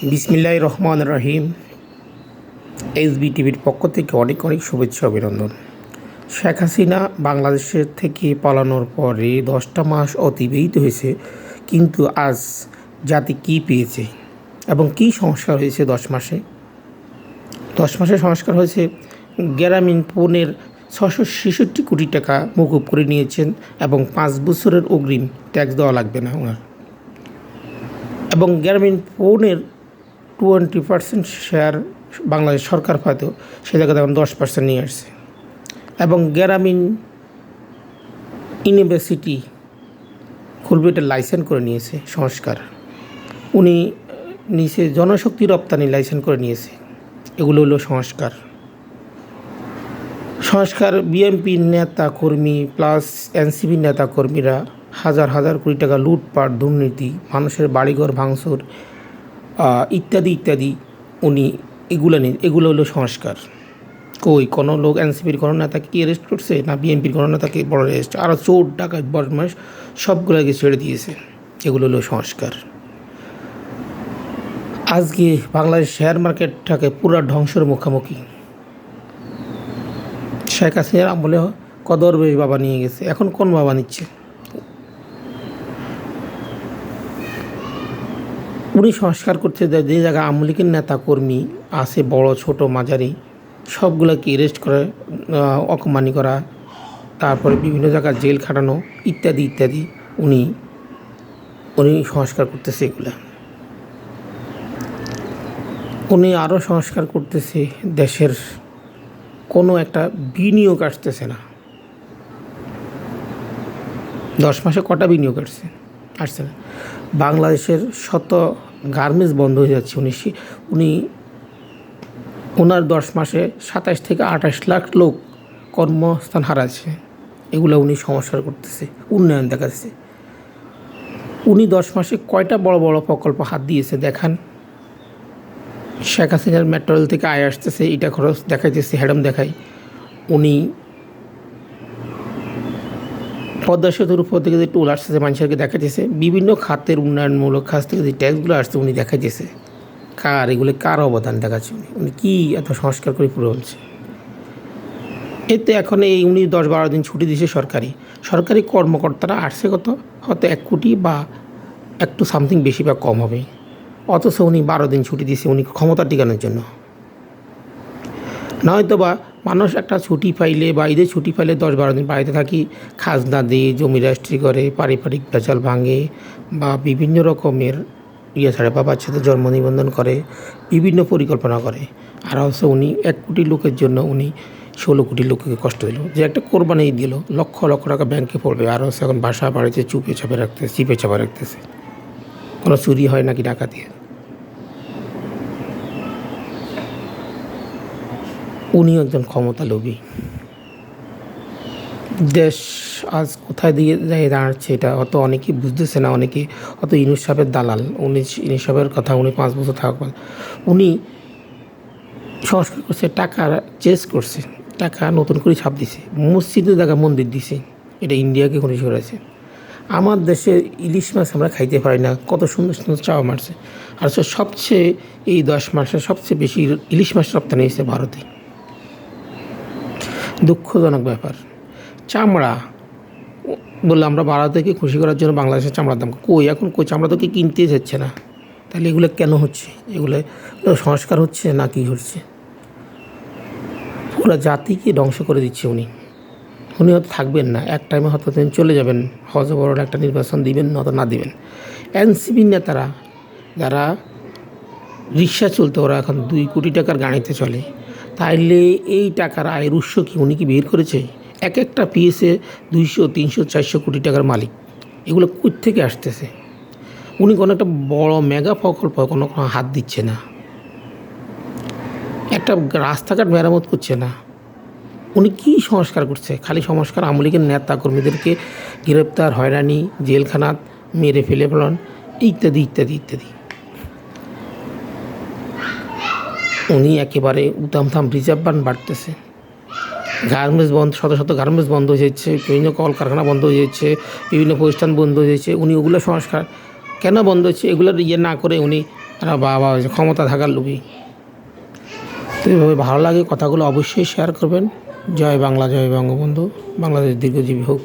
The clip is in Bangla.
বিসমিল্লাহির রহমানির রহিম। এসবি টিভির পক্ষ থেকে অনেক অনেক শুভেচ্ছা অভিনন্দন। শেখ হাসিনা বাংলাদেশের থেকে পালানোর পরে 10টা মাস অতিবাহিত হয়েছে, কিন্তু আজ জাতি কী পেয়েছে এবং কী সংস্কার হয়েছে 10 মাসে সংস্কার হয়েছে। গ্রামীণ ফোনের 666 কোটি টাকা মকুব করে নিয়েছেন এবং 5 বছরের অগ্রিম ট্যাক্স দেওয়া লাগবে না ওনার। এবং গ্রামীণ ফোনের 20% শেয়ার বাংলাদেশ সরকার পাইতো, সে জায়গায় এখন 10% নিয়ে আসছে। এবং গ্রামীণ ইউনিভার্সিটি খুলবে, এটা লাইসেন্স করে নিয়েছে সংস্কার। উনি নিচে জনশক্তি রপ্তানি লাইসেন্স করে নিয়েছে। এগুলো হলো সংস্কার। বিএনপির নেতা কর্মী প্লাস এনসিপির নেতা কর্মীরা হাজার হাজার কোটি টাকা লুটপাট, দুর্নীতি, মানুষের বাড়িঘর ভাঙচুর ইত্যাদি ইত্যাদি উনি এগুলো হলো সংস্কার। কোনো লোক এনসিপির কোনো নেতাকে কি অ্যারেস্ট করছে? না বিএনপির কোনো নেতাকে বড় অ্যারেস্ট, আরও চোর ডাকাত বদমাশ সবগুলোকে ছেড়ে দিয়েছে। এগুলো হলো সংস্কার। আজকে বাংলাদেশ শেয়ার মার্কেটটাকে পুরো ধ্বংসের মুখোমুখি। শেখ হাসিনার আমলে কদর বেশ বাবা নিয়ে গেছে, এখন কোন বাবা নিচ্ছে? উনি সংস্কার করতে যে জায়গায় আওয়ামী লীগের নেতা কর্মী আছে, বড় ছোট মাঝারি, সবগুলোকে অ্যারেস্ট করে অকমানি করা, তারপরে বিভিন্ন জায়গায় জেল খাটানো ইত্যাদি ইত্যাদি উনি সংস্কার করতেছে। উনি আরও সংস্কার করতেছে। দেশের কোনো একটা বিনিয়োগ আসতেছে না। 10 মাসে কটা বিনিয়োগ আসছে না। বাংলাদেশের শত গার্মেন্টস বন্ধ হয়ে যাচ্ছে। ওনার 10 মাসে 27 থেকে 28 লাখ লোক কর্মস্থান হারাচ্ছে। এগুলো উনি সংস্কার করতেছে, উন্নয়ন দেখাচ্ছে। উনি 10 মাসে কয়টা বড় বড় প্রকল্প হাত দিয়েছে দেখান। শেখ হাসিনার মেট্রো রেল থেকে আয় আসতেছে, এটা খরচ দেখাইতেছে, হ্যাডম দেখায়। উনি পদ্মা সেতুর উপর থেকে যে টোল আসতেছে মানুষেরকে দেখাইতেছে, বিভিন্ন খাতের উন্নয়নমূলক কাজ থেকে যে ট্যাক্সগুলো আসছে উনি দেখাইতেছে। এগুলো কার অবদান দেখাচ্ছে? উনি কি এত সংস্কার করে পুরো বলছে? এতে এখন উনি 10-12 দিন ছুটি দিয়েছে সরকারি কর্মকর্তারা আসছে কত, হয়তো 1 কোটি বা একটু সামথিং বেশি বা কম হবে। অথচ উনি 12 দিন ছুটি দিয়েছে উনি ক্ষমতা টিকানোর জন্য। নয়তো বা মানুষ একটা ছুটি পাইলে বা ঈদের ছুটি পাইলে 10-12 দিন বাড়িতে থাকি, খাজনা দিয়ে জমি রেজিস্ট্রি করে, পারিবারিক পেঁচাল ভাঙে বা বিভিন্ন রকমের ছাড়ে বা বাচ্চাদের জন্ম নিবন্ধন করে, বিভিন্ন পরিকল্পনা করে। আর হচ্ছে উনি 1 কোটি লোকের জন্য উনি 16 কোটি লোককে কষ্ট দিল। যে একটা কোরবানি দিল, লক্ষ লক্ষ টাকা ব্যাংকে পড়বে, আর হচ্ছে এখন বাসা বাড়িতে চিপে চাপে রাখতেছে। কোনো চুরি হয় নাকি ডাকাতি? উনি একজন ক্ষমতা লোভী। দেশ আজ কোথায় দিয়ে দাঁড়াচ্ছে এটা অনেকেই বুঝতেছে না। অনেকে ইউনূস সাহেবের দালাল। ইউনূস সাহেবের কথা 5 বছর থাকবেন। উনি সংস্কার করছে, টাকা চেঞ্জ করছে, টাকা নতুন করে ছাপ দিছে, মসজিদের জায়গায় মন্দির দিছে। এটা ইন্ডিয়াকে খুশি করেছে। আমার দেশে ইলিশ মাছ আমরা খাইতে পারি না, কত সুন্দর সুন্দর চাওয়া মারছে। আর সবচেয়ে এই 10 মাসে সবচেয়ে বেশি ইলিশ মাছ রপ্তানি হয়েছে ভারতে। দুঃখজনক ব্যাপার। চামড়া বললে আমরা ভারতকে খুশি করার জন্য বাংলাদেশের চামড়ার দাম এখন চামড়া তো কিনতে যাচ্ছে না। তাহলে এগুলো কেন হচ্ছে? এগুলো সংস্কার হচ্ছে না কি হচ্ছে? পুরো জাতিকে ধ্বংস করে দিচ্ছে উনি হয়তো থাকবেন না, এক টাইমে হয়তো তিনি চলে যাবেন, হয়তো বড় একটা নির্বাচন দিবেন, নয়তো না দিবেন। এনসিপির নেতারা যারা রিক্সা চলতে, ওরা এখন 2 কোটি টাকার গাড়িতে চলে। তাইলে এই টাকার আয়ের উৎস কি উনি কি বের করেছে? একটা পিএসে 200, 300, 400 কোটি টাকার মালিক। এগুলো কোথা থেকে আসতেছে? উনি কোনো একটা বড় মেগা প্রকল্প কোনো হাত দিচ্ছে না, একটা রাস্তাঘাট মেরামত করছে না। উনি কি সংস্কার করছে? খালি সংস্কার, আওয়ামী লীগের নেতা কর্মীদেরকে গ্রেপ্তার, হয়রানি, জেলখানাত মেরে ফেলে ফেলন ইত্যাদি ইত্যাদি ইত্যাদি। উনি একেবারে উতামথাম রিজার্ভ বাড়তেছে। গার্মেন্টস বন্ধ, শত শত গার্মেন্টস বন্ধ হয়ে যাচ্ছে, বিভিন্ন কলকারখানা বন্ধ হয়ে যাচ্ছে, বিভিন্ন প্রতিষ্ঠান বন্ধ হয়ে যাচ্ছে। উনি ওগুলো সংস্কার কেন বন্ধ হচ্ছে এগুলোর না করে উনি আর বাবা ওই যে ক্ষমতা থাকার লোভী। তো এইভাবে ভালো লাগে কথাগুলো অবশ্যই শেয়ার করবেন। জয় বাংলা, জয় বঙ্গবন্ধু, বাংলাদেশ দীর্ঘজীবী হোক।